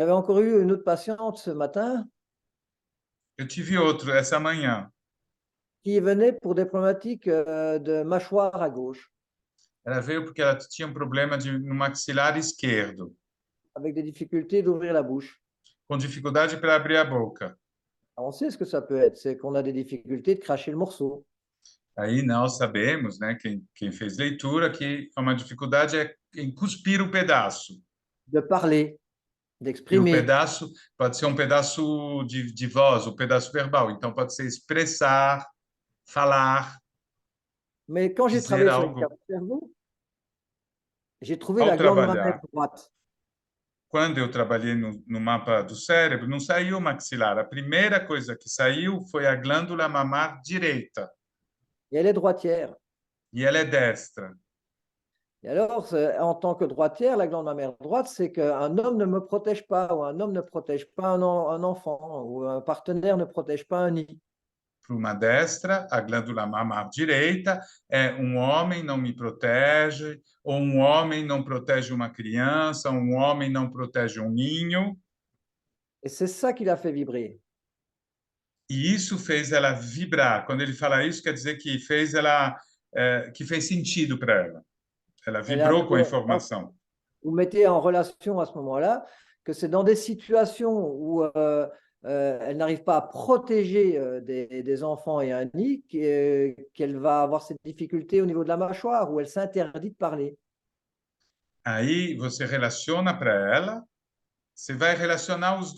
J'avais encore eu une autre patiente ce matin Eu tive outro essa manhã. qui venait pour des problématiques de mâchoire à gauche, Ela veio porque ela tinha um problema no maxilar esquerdo, avec des difficultés d'ouvrir la bouche. com dificuldade para abrir a boca. Alors, on sait ce que ça peut être, c'est qu'on a des difficultés de cracher le morceau, Aí nós sabemos, né, quem fez leitura, que uma dificuldade é em cuspir o pedaço. de parler, E o d'exprimer. pedaço pode ser um pedaço de voz, um pedaço verbal. Então, pode ser expressar, falar, Mais quand j'ai dizer travaillé sur les cartes algo. du cerveau, j'ai trouvé Ao la glande mammaire trabalhar, droite. quando eu trabalhei no mapa do cérebro, não saiu o maxilar. A primeira coisa que saiu foi a glândula mamar direita. Et elle est droitière. E ela é destra. Et alors, en tant que droitière, la glande mammaire droite, c'est qu'un homme ne me protège pas, ou un homme ne protège pas un enfant, ou un partenaire ne protège pas un nid. Para uma destra, a glândula mamar direita é um homem não me protege, ou um homem não protege uma criança, um homem não protege um ninho. Et c'est ça qui l'a fait vibrer. E isso fez ela vibrar. Quando ele fala isso, quer dizer que fez ela, que fez sentido para ela. Ela Elle a vibrou com a informação. vous mettez en relation à ce moment-là que c'est dans des situations où elle n'arrive pas à protéger des enfants et un nid qu'elle va avoir cette difficulté au niveau de la mâchoire, où elle s'interdit de parler. Aí você relaciona para ela, você vai relacionar os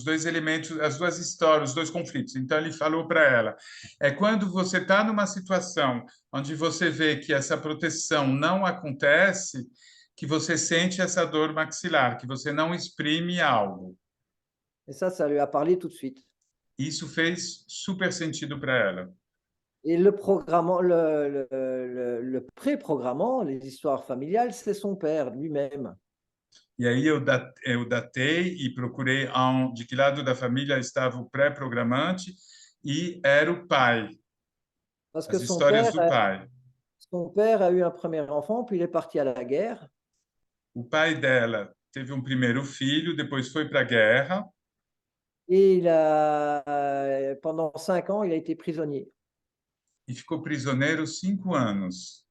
dois elementos, as duas histórias, os dois conflitos. Então, ele falou para ela: é quando você está numa situação onde você vê que essa proteção não acontece, que você sente essa dor maxilar, que você não exprime algo. Et ça lui a parlé tout de suite. Isso fez super sentido para ela. Et le programmant, le pré-programmant, les histoires familiales, c'est son père lui-même. E aí eu datei e procurei de que lado da família estava o pré-programante e era o pai, Parce que as histórias do pai. son père a eu un premier enfant, puis il est parti à la guerre. O pai dela teve um primeiro filho, depois foi para a guerra Et pendant 5 ans, il a été prisonnier. e ficou prisioneiro 5 anos.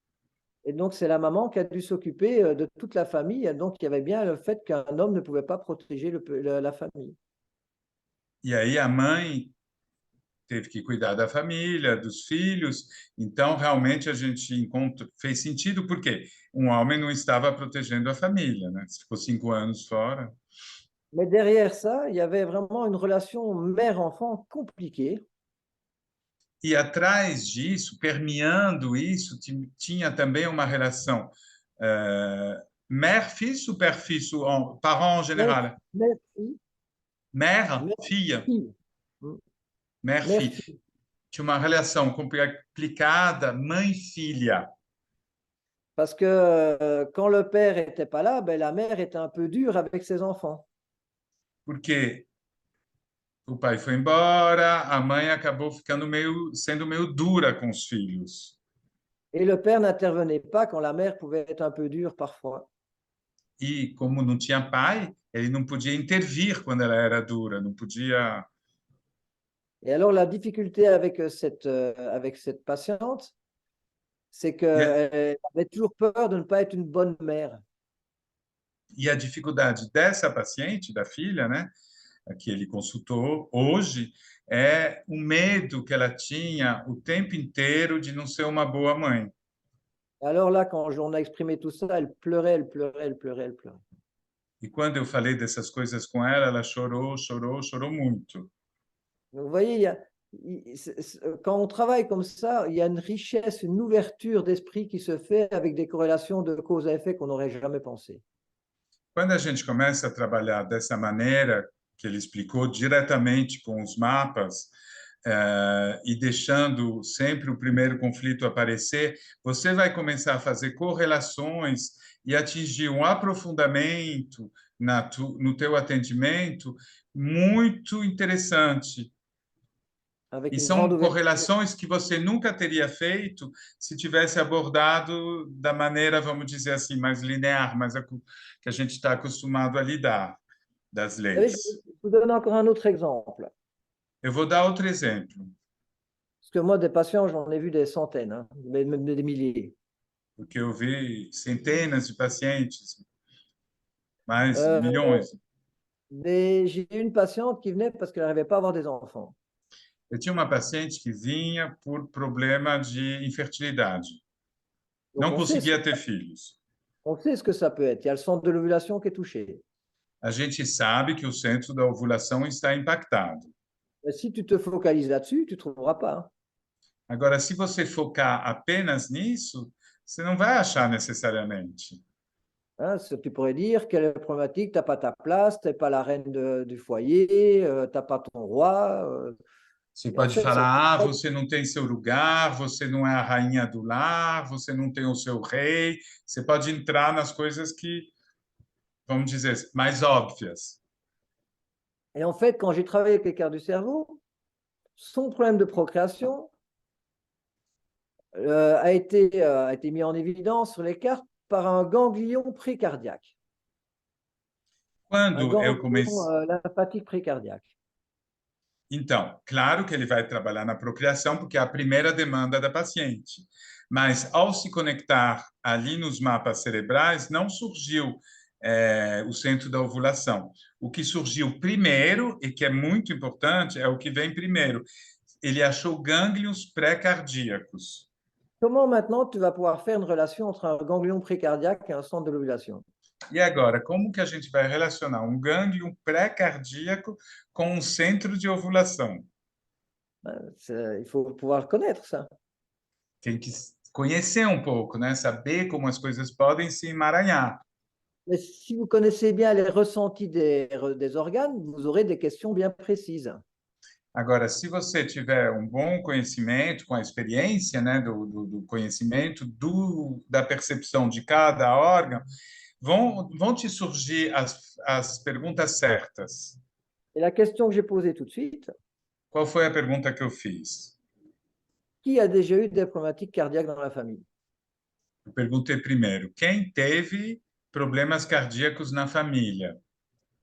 Et donc, c'est la maman qui a dû s'occuper de toute la famille. Donc, il y avait bien le fait qu'un homme ne pouvait pas protéger la famille. E aí a mãe teve que cuidar da família, dos filhos. Então, realmente, a gente fez sentido, porque um homem não estava protegendo a família, né? Ficou 5 anos fora. Mais derrière ça, il y avait vraiment une relation mère-enfant compliquée. E atrás disso, permeando isso, tinha também uma relação mère-fils ou père-fils, ou parent en Mère, général? mère-fille, Mère-fille, mère-fille, mm, mère-fille. mère-fille. Tinha uma relação complicada mãe-filha. Parce que quand le père n'était pas là, ben, la mère était un peu dure avec ses enfants. Porque o pai foi embora, a mãe acabou sendo meio dura com os filhos. Et le père n'intervenait pas quand la mère pouvait être un peu dure parfois. E como não tinha pai, ele não podia intervir quando ela era dura, não podia. Et alors, la difficulté avec cette patiente, c'est qu'elle avait toujours peur de ne pas être une bonne mère. E a dificuldade dessa paciente, da filha, né, que ele consultou hoje, é o medo que ela tinha o tempo inteiro de não ser uma boa mãe. Alors là, quand on a exprimé tout ça, elle pleurait, elle pleurait, elle pleurait, elle pleurait. E quando eu falei dessas coisas com ela, ela chorou, chorou, chorou muito. Donc, vous voyez, quand on travaille comme ça, il y a une richesse, une ouverture d'esprit qui se fait avec des corrélations de cause à effet qu'on n'aurait jamais pensé. Quando a gente começa a trabalhar dessa maneira, que ele explicou diretamente com os mapas, e deixando sempre o primeiro conflito aparecer, você vai começar a fazer correlações e atingir um aprofundamento no teu atendimento muito interessante. avec E une grande são ouverture. correlações que você nunca teria feito se tivesse abordado da maneira, vamos dizer assim, mais linear, que a gente está acostumado a lidar das Vous savez, je leis. vous donne encore un autre exemple. Eu vou dar outro exemplo, Parce que moi, des patients, j'en ai vu des centaines, hein, même des milliers. porque eu vi centenas de pacientes, mais Euh, milhões. J'ai eu une patiente qui venait parce qu'elle n'arrivait pas à avoir des enfants. Eu tinha uma paciente que vinha por problema de infertilidade, Donc, não conseguia ter filhos. on sait ce que ça peut être. Il y a le centre de l'ovulation qui est touché. A gente sabe que o centro da ovulação está impactado. Mais si tu te focalises là-dessus, tu ne trouveras pas, hein. Agora, se você focar apenas nisso, você não vai achar necessariamente. Hein, tu pourrais dire quelle est la problématique, tu n'as pas ta place, tu n'es pas la reine du foyer, tu n'as pas ton roi. Você Et en pode fait, c'est falar, ah, você não tem seu lugar, você não é a rainha do lar, você não tem o seu rei. Você pode entrar nas coisas que, vamos dizer, mais óbvias. et en fait, quand j'ai travaillé avec l'écart du cerveau, son problème de procréation a été mis en évidence sur les cartes par un ganglion précardiaque, un Quando eu ganglion comecei. lymphatique précardiaque. Então, claro que ele vai trabalhar na procriação, porque é a primeira demanda da paciente. Mas, ao se conectar ali nos mapas cerebrais, não surgiu o centro da ovulação. O que surgiu primeiro, e que é muito importante, é o que vem primeiro. Ele achou gânglios pré-cardíacos. Comment maintenant tu vas pouvoir faire une relation entre un ganglion précardiaque et un centre de l'ovulation? E agora, como que a gente vai relacionar um gânglio pré-cardíaco com um centro de ovulação? Il faut pouvoir connaître ça. Tem que conhecer um pouco, né? Saber como as coisas podem se emaranhar. Mais si vous connaissez bien les ressentis des organes, vous aurez des questions bien précises. Agora, se você tiver um bom conhecimento, com a experiência, né, do conhecimento, da percepção de cada órgão, vão te surgir as perguntas certas. Et la question que j'ai posée tout de suite, Qual foi a pergunta que eu fiz? qui a déjà eu des problématiques cardiaques dans la famille? Eu perguntei primeiro, quem teve problemas cardíacos na família?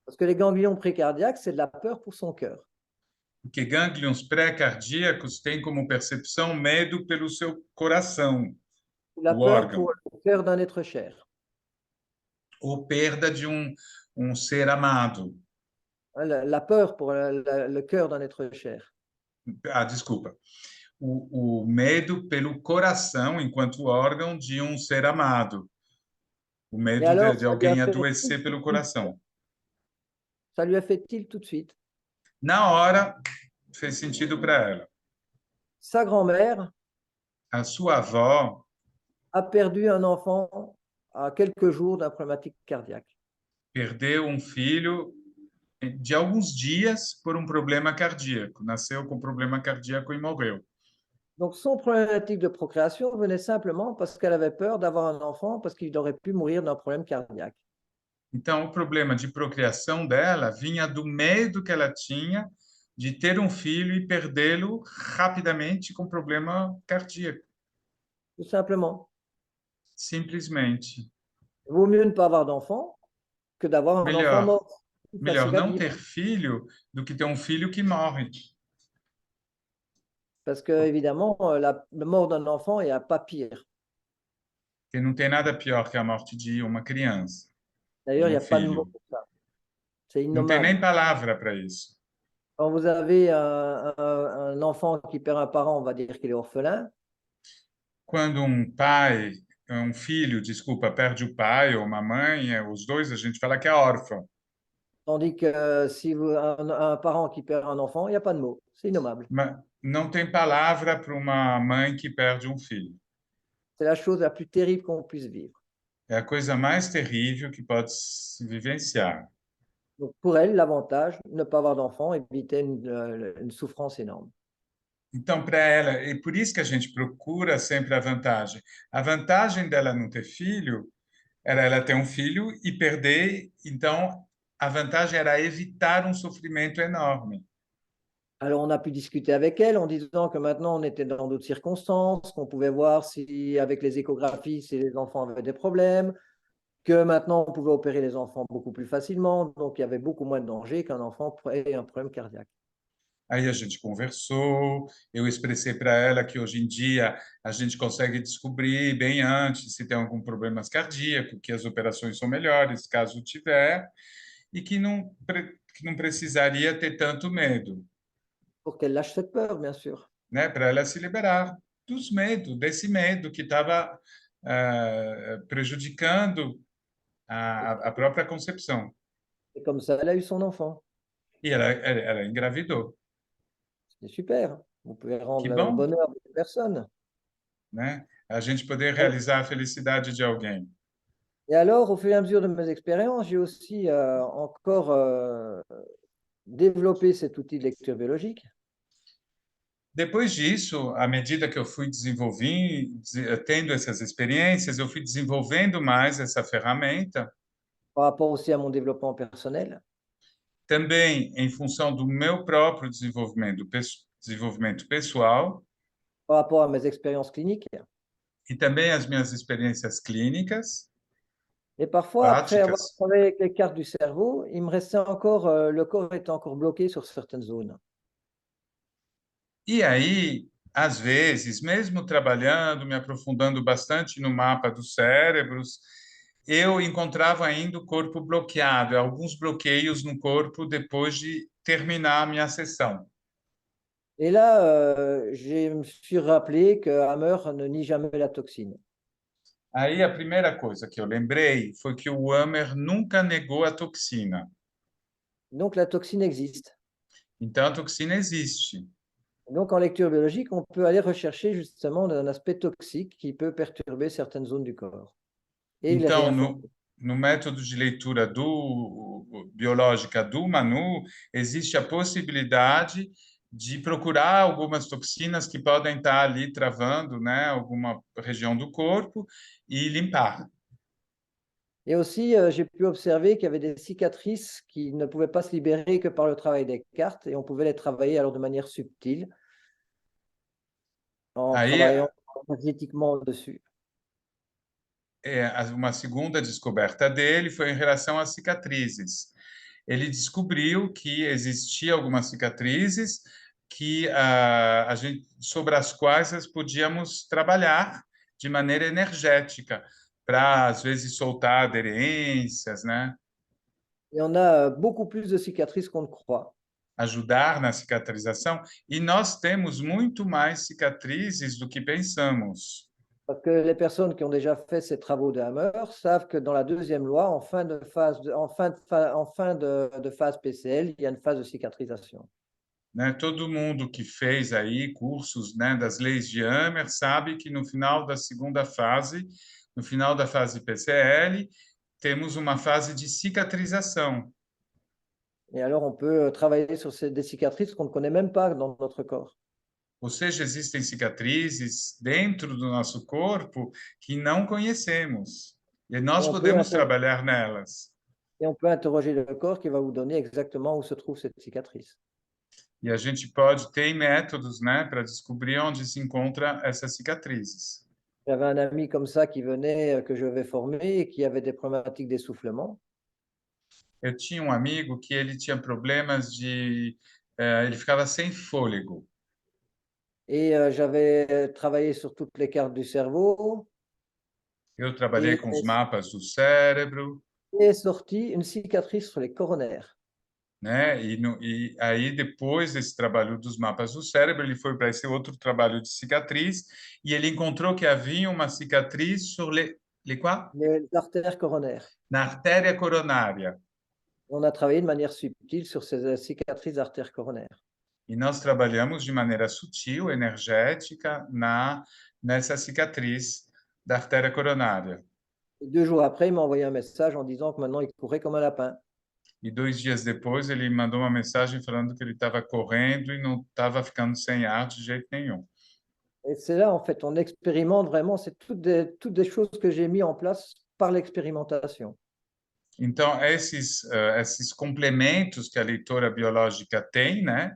Parce que les ganglions précardiaques, c'est de la peur pour son cœur. Porque gânglions pré-cardíacos têm como percepção medo pelo seu coração, La o peur órgão, pour le cœur d'un être cher. ou perda de um ser amado. La peur pour le cœur d'un être cher. Ah, desculpa. O medo pelo coração, enquanto órgão de um ser amado. O Et medo alors, de alguém adoecer pelo coração. ça lui a fait tilt tout de suite. Na hora, fez sentido para ela. Sa grand-mère A sua avó a perdu un enfant à quelques jours d'un problématique cardiaque. perdeu um filho de alguns dias por um problema cardíaco. Nasceu com problema cardíaco e morreu. Donc, son problématique de procréation venait simplement parce qu'elle avait peur d'avoir un enfant parce qu'il aurait pu mourir d'un problème cardiaque. Então, o problema de procriação dela vinha do medo que ela tinha de ter um filho e perdê-lo rapidamente com problema cardíaco. Tout simplement. Simplesmente. Il vaut mieux ne pas avoir d'enfant que d'avoir un enfant Melhor, mort. Plus melhor facile à não vivre. ter filho do que ter um filho que morre. Parce que, évidemment, la mort d'un enfant, il n'y a pas pire. Porque não tem nada pior que a morte de uma criança, D'ailleurs, de il n'y um a pas de mot filho. pour ça. C'est Não tem nem innommable. palavra para isso. Quand vous avez un enfant qui perd un parent, on va dire qu'il est orphelin. Quando um filho, desculpa, perde o pai ou uma mãe, os dois, a gente fala que é órfão. Tandis que si vous, un parent qui perd un enfant, il n'y a pas de mot. C'est innommable. Mas não tem palavra para uma mãe que perde um filho. C'est la chose la plus terrible qu'on puisse vivre. É a coisa mais terrível que pode se vivenciar. Donc, pour elle, l'avantage, ne pas avoir d'enfant, éviter une souffrance énorme. Então, para ela, e por isso que a gente procura sempre a vantagem. A vantagem dela não ter filho era ela ter um filho e perder. Então, a vantagem era evitar um sofrimento enorme. Alors, on a pu discuter avec elle en disant que maintenant, on était dans d'autres circonstances, qu'on pouvait voir si, avec les échographies, si les enfants avaient des problèmes, que maintenant, on pouvait opérer les enfants beaucoup plus facilement, donc il y avait beaucoup moins de danger qu'un enfant ait un problème cardiaque. Aí a gente conversou, eu expressei para ela que hoje em dia a gente consegue descobrir bem antes se tem algum problema cardíaco, que as operações são melhores, caso tiver, e que não precisaria ter tanto medo, Pour qu'elle lâche cette peur, bien sûr. né? Para ela se liberar desse medo que estava prejudicando a própria concepção. Et comme ça, elle a eu son enfant. E ela engravidou. C'est super. Vous pouvez Que rendre le bom, bonheur de personne. né? A gente poder realizar a felicidade de alguém. Et alors, au fur et à mesure de mes expériences, j'ai aussi encore développé cet outil de lecture biologique Depois disso, à medida que eu fui desenvolvendo, tendo essas experiências, eu fui desenvolvendo mais essa ferramenta, par rapport aussi à mon développement personnel, também em função do meu próprio desenvolvimento pessoal par rapport à mes expériences cliniques. e também as minhas experiências clínicas, Et parfois, après avoir práticas. travaillé avec les cartes du cerveau, il me restait encore, le corps était encore bloqué sur certaines zones. E aí, às vezes, mesmo trabalhando, me aprofundando bastante no mapa dos cérebros, eu encontrava ainda o corpo bloqueado, alguns bloqueios no corpo depois de terminar a minha sessão. Et là, je me suis rappelé que Hammer ne nie jamais la toxine. Aí a primeira coisa que eu lembrei foi que o Hammer nunca negou a toxina. Donc la toxine existe. Então a toxina existe. Donc en lecture biologique, on peut aller rechercher justement un aspect toxique qui peut perturber certaines zones du corps et les Então réinformer. no método de leitura biológica do Manu, existe a possibilidade de procurar algumas toxinas que podem estar ali travando, né, alguma região do corpo e limpar. Et aussi, j'ai pu observer qu'il y avait des cicatrices qui ne pouvaient pas se libérer que par le travail des cartes et on pouvait les travailler alors de manière subtile en Aí travaillant énergétiquement dessus. uma segunda descoberta dele foi em relação às cicatrizes. Ele descobriu que existia algumas cicatrizes que a gente, sobre as quais nós podíamos trabalhar de maneira energética para às vezes soltar aderências, né? Et on a beaucoup plus de cicatrices qu'on ne croit. Ajudar na cicatrização e nós temos muito mais cicatrizes do que pensamos. Parce que les personnes qui ont déjà fait ces travaux de Hammer savent que dans la deuxième loi, en fin de phase, de phase PCL, il y a une phase de cicatrisation. Né? Todo mundo que fez aí cursos, né, das leis de Hammer sabe que no final da segunda fase, no final da fase PCL, temos uma fase de cicatrização. Et alors, on peut travailler sur des cicatrices qu'on ne connaît même pas dans notre corps. Ou seja, existem cicatrizes dentro do nosso corpo que não conhecemos. E Et nós on peut, podemos trabalhar nelas. et on peut interroger le corps qui va vous donner exactement où se trouve cette cicatrice. E a gente pode ter métodos, né, para descobrir onde se encontra essas cicatrizes. J'avais un ami comme ça qui venait, que je vais former et qui avait des problématiques d'essoufflement. Eu tinha um amigo que ele tinha problemas de ele ficava sem fôlego. Et j'avais travaillé sur toutes les cartes du cerveau Eu trabalhei et com os mapas do cérebro, est sorti une cicatrice sur les coronaires. né? E aí depois desse trabalho dos mapas do cérebro, ele foi para esse outro trabalho de cicatriz e ele encontrou que havia uma cicatriz sur les quoi? Les artères coronaires. Na artéria coronária. On a travaillé de manière subtile sur ces cicatrices d'artères coronaires. E nós trabalhamos de maneira sutil, energética, nessa cicatriz da artéria coronária. Et 2 jours après, il m'a envoyé un message en disant que maintenant il courait comme un lapin. E 2 dias depois ele mandou uma mensagem falando que ele estava correndo e não estava ficando sem ar de jeito nenhum. Et c'est là, en fait, on expérimente vraiment, c'est toutes des choses que j'ai mis en place par l'expérimentation. Então, esses complementos que a leitura biológica tem, né?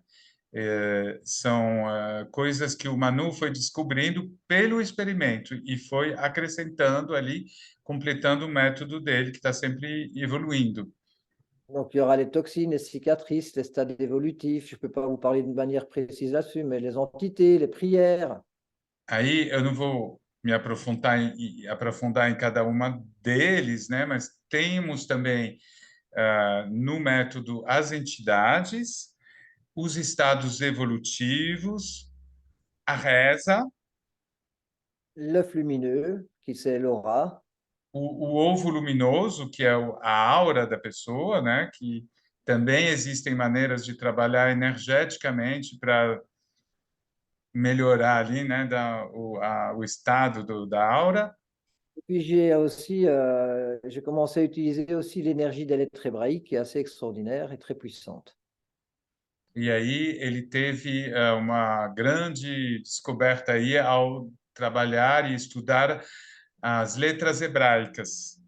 São coisas que o Manu foi descobrindo pelo experimento e foi acrescentando ali, completando o método dele, que está sempre evoluindo. Donc, il y aura les toxines, les cicatrices, les stades évolutifs. Je ne peux pas vous parler de manière précise là-dessus, mais les entités, les prières. Aí eu não vou me aprofundar em cada uma deles, né? Mas temos também no método as entidades, os estados evolutivos, a reza, L'œuf lumineux, qui c'est l'aura. o ovo luminoso, que é a aura da pessoa, né? Que também existem maneiras de trabalhar energeticamente para melhorar ali, né? O estado da aura. Et puis j'ai commencé à utiliser aussi l'énergie des lettres hébraïques, qui est assez extraordinaire et très puissante. E aí ele teve uma grande descoberta aí ao trabalhar e estudar as letras hebraicas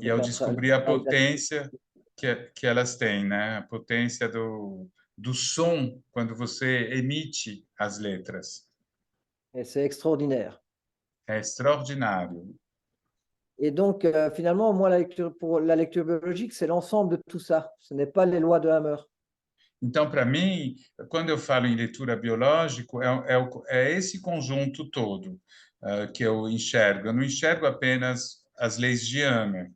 e Avec ao un descobrir a travail potência que elas têm, né? A potência do som quando você emite as letras. et c'est extraordinaire. É extraordinário. Et donc, finalement, moi, pour la lecture biologique, c'est l'ensemble de tout ça. Ce n'est pas les lois de Hammer. Então, para mim, quando eu falo em leitura biológico, é esse conjunto todo que eu enxergo. Eu não enxergo apenas as leis de Hammer.